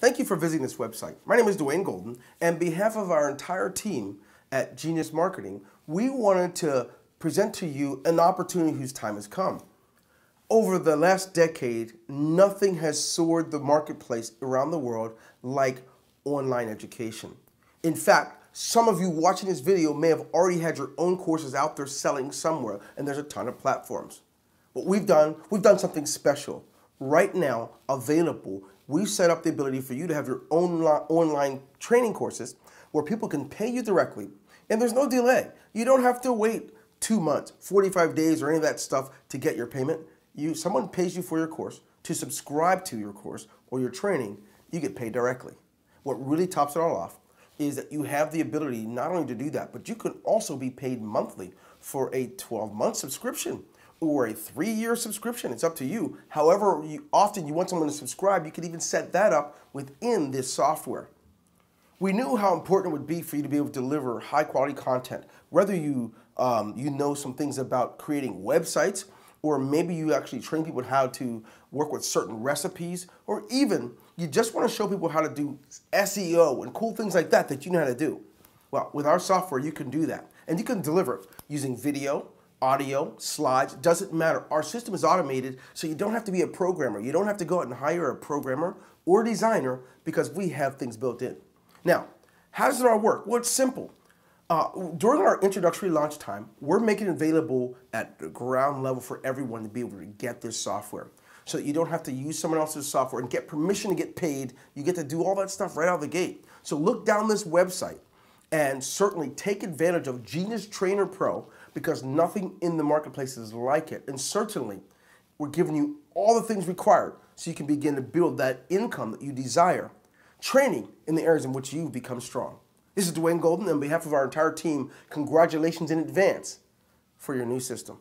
Thank you for visiting this website. My name is Dwayne Golden, and on behalf of our entire team at Genius Marketing, we wanted to present to you an opportunity whose time has come. Over the last decade, nothing has soared the marketplace around the world like online education. In fact, some of you watching this video may have already had your own courses out there selling somewhere, and there's a ton of platforms. What we've done something special. Right now, available, we've set up the ability for you to have your own online training courses where people can pay you directly, and there's no delay. You don't have to wait 2 months, 45 days, or any of that stuff to get your payment. Someone pays you for your course, to subscribe to your course or your training, you get paid directly. What really tops it all off is that you have the ability not only to do that, but you can also be paid monthly for a 12-month subscription or a 3-year subscription. It's up to you. However often you want someone to subscribe, you can even set that up within this software. We knew how important it would be for you to be able to deliver high quality content, whether you know some things about creating websites, or maybe you actually train people how to work with certain recipes, or even you just want to show people how to do SEO and cool things like that that you know how to do. Well, with our software, you can do that. And you can deliver it using video, audio, slides, doesn't matter. Our system is automated, so you don't have to be a programmer. You don't have to go out and hire a programmer or designer because we have things built in. Now, how does it all work? Well, it's simple. During our introductory launch time, we're making it available at the ground level for everyone to be able to get this software so that you don't have to use someone else's software and get permission to get paid. You get to do all that stuff right out of the gate. So look down this website and certainly take advantage of Genius Trainer Pro because nothing in the marketplace is like it. And certainly, we're giving you all the things required so you can begin to build that income that you desire. Training in the areas in which you've become strong. This is Dwayne Golden, and on behalf of our entire team, congratulations in advance for your new system.